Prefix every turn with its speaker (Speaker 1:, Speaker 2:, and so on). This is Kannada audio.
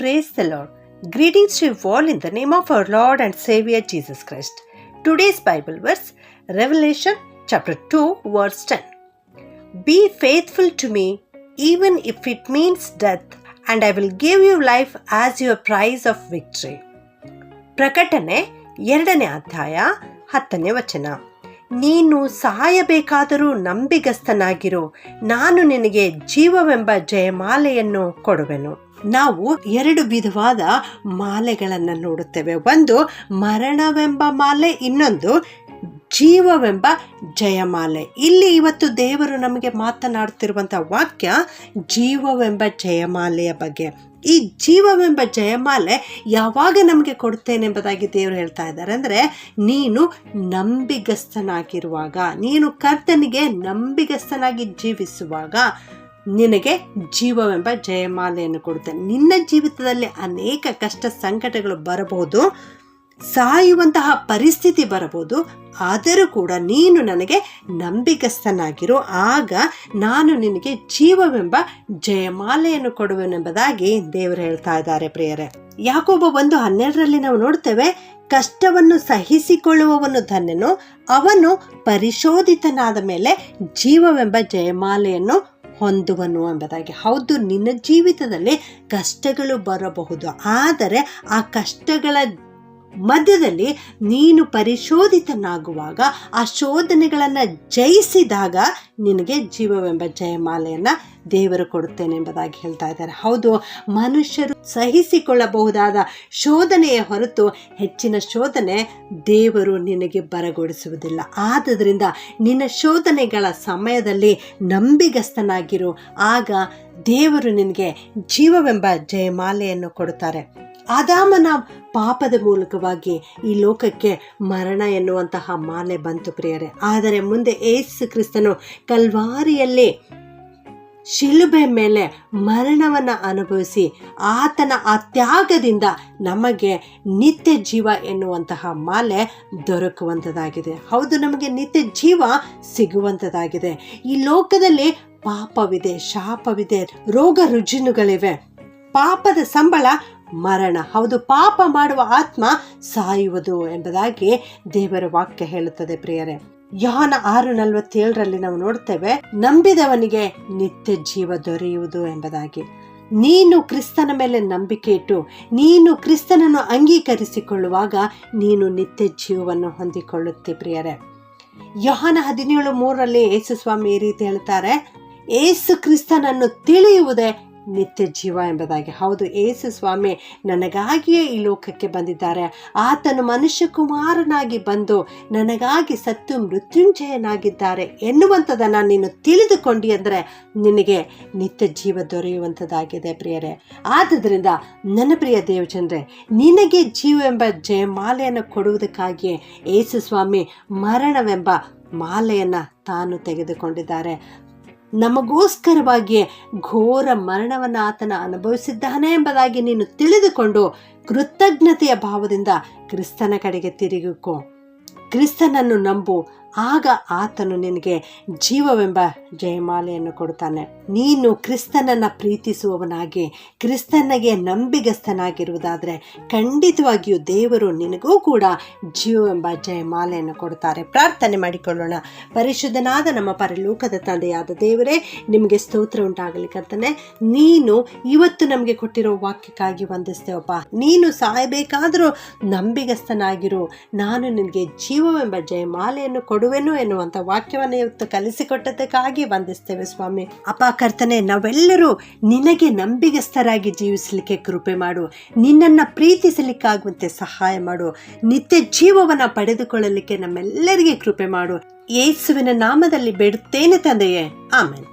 Speaker 1: Praise the Lord. Greetings to you all in the name of our Lord and Savior Jesus Christ. Today's Bible verse, Revelation chapter 2 verse 10. Be faithful to me even if it means death, and I will give you life as your prize of victory. ಪ್ರಕಟಣೆ 2ನೇ ಅಧ್ಯಾಯ 10ನೇ ವಚನ. ನೀನು ಸಾಯಬೇಕಾದರೂ ನಂಬಿಗಸ್ತನಾಗಿರು, ನಾನು ನಿನಗೆ ಜೀವವೆಂಬ ಜಯಮಾಲೆಯನ್ನು ಕೊಡುವೆನು. ನಾವು 2 ವಿಧವಾದ ಮಾಲೆಗಳನ್ನು ನೋಡುತ್ತೇವೆ. ಒಂದು ಮರಣವೆಂಬ ಮಾಲೆ, ಇನ್ನೊಂದು ಜೀವವೆಂಬ ಜಯಮಾಲೆ. ಇಲ್ಲಿ ಇವತ್ತು ದೇವರು ನಮಗೆ ಮಾತನಾಡುತ್ತಿರುವಂಥ ವಾಕ್ಯ ಜೀವವೆಂಬ ಜಯಮಾಲೆಯ ಬಗ್ಗೆ. ಈ ಜೀವವೆಂಬ ಜಯಮಾಲೆ ಯಾವಾಗ ನಮಗೆ ಕೊಡ್ತೇನೆ ಎಂಬುದಾಗಿ ದೇವರು ಹೇಳ್ತಾ ಇದ್ದಾರೆ ಅಂದರೆ, ನೀನು ನಂಬಿಗಸ್ತನಾಗಿರುವಾಗ, ನೀನು ಕರ್ತನಿಗೆ ನಂಬಿಗಸ್ತನಾಗಿ ಜೀವಿಸುವಾಗ ನಿನಗೆ ಜೀವವೆಂಬ ಜಯಮಾಲೆಯನ್ನು ಕೊಡುತ್ತೇನೆ. ನಿನ್ನ ಜೀವಿತದಲ್ಲಿ ಅನೇಕ ಕಷ್ಟ ಸಂಕಟಗಳು ಬರಬಹುದು, ಸಾಯುವಂತಹ ಪರಿಸ್ಥಿತಿ ಬರಬಹುದು, ಆದರೂ ಕೂಡ ನೀನು ನನಗೆ ನಂಬಿಗಸ್ತನಾಗಿರು, ಆಗ ನಾನು ನಿನಗೆ ಜೀವವೆಂಬ ಜಯಮಾಲೆಯನ್ನು ಕೊಡುವೆನೆಂಬುದಾಗಿ ದೇವರು ಹೇಳ್ತಾ ಇದ್ದಾರೆ ಪ್ರಿಯರೇ. ಯಾಕೋಬ 1:12 ನಾವು ನೋಡ್ತೇವೆ, ಕಷ್ಟವನ್ನು ಸಹಿಸಿಕೊಳ್ಳುವವನು ಧನ್ಯನು, ಅವನು ಪರಿಶೋಧಿತನಾದ ಮೇಲೆ ಜೀವವೆಂಬ ಜಯಮಾಲೆಯನ್ನು ಹೊಂದುವನು ಎಂಬುದಾಗಿ. ಹೌದು, ನಿನ್ನ ಜೀವಿತದಲ್ಲಿ ಕಷ್ಟಗಳು ಬರಬಹುದು, ಆದರೆ ಆ ಕಷ್ಟಗಳ ಮಧ್ಯದಲ್ಲಿ ನೀನು ಪರಿಶೋಧಿತನಾಗುವಾಗ, ಆ ಶೋಧನೆಗಳನ್ನು ಜಯಿಸಿದಾಗ ನಿನಗೆ ಜೀವವೆಂಬ ಜಯಮಾಲೆಯನ್ನು ದೇವರು ಕೊಡುತ್ತೇನೆ ಎಂಬುದಾಗಿ ಹೇಳ್ತಾ ಇದ್ದಾರೆ. ಹೌದು, ಮನುಷ್ಯರು ಸಹಿಸಿಕೊಳ್ಳಬಹುದಾದ ಶೋಧನೆಯ ಹೊರತು ಹೆಚ್ಚಿನ ಶೋಧನೆ ದೇವರು ನಿನಗೆ ಬರಗೊಡಿಸುವುದಿಲ್ಲ. ಆದುದರಿಂದ ನಿನ್ನ ಶೋಧನೆಗಳ ಸಮಯದಲ್ಲಿ ನಂಬಿಗಸ್ತನಾಗಿರು, ಆಗ ದೇವರು ನಿನಗೆ ಜೀವವೆಂಬ ಜಯಮಾಲೆಯನ್ನು ಕೊಡುತ್ತಾರೆ. ಆದಾಮನ ಪಾಪದ ಮೂಲಕವಾಗಿ ಈ ಲೋಕಕ್ಕೆ ಮರಣ ಎನ್ನುವಂತಹ ಮಾಲೆ ಬಂತು ಪ್ರಿಯರೇ. ಆದರೆ ಮುಂದೆ ಯೇಸು ಕ್ರಿಸ್ತನು ಕಲ್ವಾರಿಯಲ್ಲಿ ಶಿಲುಬೆ ಮೇಲೆ ಮರಣವನ್ನು ಅನುಭವಿಸಿ ಆತನ ಆ ತ್ಯಾಗದಿಂದ ನಮಗೆ ನಿತ್ಯ ಜೀವ ಎನ್ನುವಂತಹ ಮಾಲೆ ದೊರಕುವಂಥದ್ದಾಗಿದೆ. ಹೌದು, ನಮಗೆ ನಿತ್ಯ ಜೀವ ಸಿಗುವಂಥದ್ದಾಗಿದೆ. ಈ ಲೋಕದಲ್ಲಿ ಪಾಪವಿದೆ, ಶಾಪವಿದೆ, ರೋಗ ರುಜಿನಗಳಿವೆ. ಪಾಪದ ಸಂಬಳ ಮರಣ. ಹೌದು, ಪಾಪ ಮಾಡುವ ಆತ್ಮ ಸಾಯುವುದು ಎಂಬುದಾಗಿ ದೇವರ ವಾಕ್ಯ ಹೇಳುತ್ತದೆ ಪ್ರಿಯರೇ. ಯೋಹಾನ 6:47 ನಾವು ನೋಡ್ತೇವೆ, ನಂಬಿದವನಿಗೆ ನಿತ್ಯ ಜೀವ ದೊರೆಯುವುದು ಎಂಬುದಾಗಿ. ನೀನು ಕ್ರಿಸ್ತನ ಮೇಲೆ ನಂಬಿಕೆ ಇಟ್ಟು ನೀನು ಕ್ರಿಸ್ತನನ್ನು ಅಂಗೀಕರಿಸಿಕೊಳ್ಳುವಾಗ ನೀನು ನಿತ್ಯ ಜೀವವನ್ನು ಹೊಂದಿಕೊಳ್ಳುತ್ತೆ ಪ್ರಿಯರೇ. ಯೋಹಾನ 17:3 ಯೇಸು ಸ್ವಾಮಿ ಈ ರೀತಿ ಹೇಳ್ತಾರೆ, ಯೇಸು ಕ್ರಿಸ್ತನನ್ನು ತಿಳಿಯುವುದೇ ನಿತ್ಯ ಜೀವ ಎಂಬುದಾಗಿ. ಹೌದು, ಯೇಸು ಸ್ವಾಮಿ ನನಗಾಗಿಯೇ ಈ ಲೋಕಕ್ಕೆ ಬಂದಿದ್ದಾರೆ. ಆತನು ಮನುಷ್ಯ ಕುಮಾರನಾಗಿ ಬಂದು ನನಗಾಗಿ ಸತ್ತು ಮೃತ್ಯುಂಜಯನಾಗಿದ್ದಾರೆ ಎನ್ನುವಂಥದ್ದನ್ನು ನೀನು ತಿಳಿದುಕೊಂಡಿ ಅಂದರೆ ನಿನಗೆ ನಿತ್ಯ ಜೀವ ದೊರೆಯುವಂಥದ್ದಾಗಿದೆ ಪ್ರಿಯರೇ. ಆದುದರಿಂದ ನನ್ನ ಪ್ರಿಯ ದೇವಜನರೇ, ನಿನಗೆ ಜೀವವೆಂಬ ಜಯಮಾಲೆಯನ್ನು ಕೊಡುವುದಕ್ಕಾಗಿಯೇ ಯೇಸು ಸ್ವಾಮಿ ಮರಣವೆಂಬ ಮಾಲೆಯನ್ನು ತಾನು ತೆಗೆದುಕೊಂಡಿದ್ದಾರೆ. ನಮಗೋಸ್ಕರವಾಗಿಯೇ ಘೋರ ಮರಣವನ್ನು ಆತನ ಅನುಭವಿಸಿದ್ದಾನೆ ಎಂಬುದಾಗಿ ನೀನು ತಿಳಿದುಕೊಂಡು ಕೃತಜ್ಞತೆಯ ಭಾವದಿಂದ ಕ್ರಿಸ್ತನ ಕಡೆಗೆ ತಿರುಗಿಕೋ, ಕ್ರಿಸ್ತನನ್ನು ನಂಬು, ಆಗ ಆತನು ನಿನಗೆ ಜೀವವೆಂಬ ಜಯಮಾಲೆಯನ್ನು ಕೊಡುತ್ತಾನೆ. ನೀನು ಕ್ರಿಸ್ತನನ್ನು ಪ್ರೀತಿಸುವವನಾಗಿ ಕ್ರಿಸ್ತನಿಗೆ ನಂಬಿಗಸ್ತನಾಗಿರುವುದಾದರೆ ಖಂಡಿತವಾಗಿಯೂ ದೇವರು ನಿನಗೂ ಕೂಡ ಜೀವವೆಂಬ ಜಯಮಾಲೆಯನ್ನು ಕೊಡುತ್ತಾರೆ. ಪ್ರಾರ್ಥನೆ ಮಾಡಿಕೊಳ್ಳೋಣ. ಪರಿಶುದ್ಧನಾದ ನಮ್ಮ ಪರಲೋಕದ ತಂದೆಯಾದ ದೇವರೇ, ನಿಮಗೆ ಸ್ತೋತ್ರ ಉಂಟಾಗಲಿ ಕರ್ತನೆ. ನೀನು ಇವತ್ತು ನಮಗೆ ಕೊಟ್ಟಿರೋ ವಾಕ್ಯಕ್ಕಾಗಿ ವಂದಿಸ್ತೇವಪ್ಪ. ನೀನು ಸಾಯಬೇಕಾದರೂ ನಂಬಿಗಸ್ತನಾಗಿರು, ನಾನು ನಿನಗೆ ಜೀವವೆಂಬ ಜಯಮಾಲೆಯನ್ನು ಕೊಡುವೆನು ಎನ್ನುವಂಥ ವಾಕ್ಯವನ್ನು ಇವತ್ತು ಕಲಿಸಿಕೊಟ್ಟದಕ್ಕಾಗಿ ವಂದಿಸ್ತೇವೆ ಸ್ವಾಮಿ. ಅಪ್ಪ ಕರ್ತನೆ, ನಾವೆಲ್ಲರೂ ನಿನಗೆ ನಂಬಿಗಸ್ತರಾಗಿ ಜೀವಿಸಲಿಕ್ಕೆ ಕೃಪೆ ಮಾಡು, ನಿನ್ನನ್ನು ಪ್ರೀತಿಸಲಿಕ್ಕಾಗುವಂತೆ ಸಹಾಯ ಮಾಡು, ನಿತ್ಯ ಜೀವವನ್ನು ಪಡೆದುಕೊಳ್ಳಲಿಕ್ಕೆ ನಮ್ಮೆಲ್ಲರಿಗೆ ಕೃಪೆ ಮಾಡು. ಯೇಸುವಿನ ನಾಮದಲ್ಲಿ ಬೇಡುತ್ತೇನೆ ತಂದೆಯೇ, ಆಮೆನ್.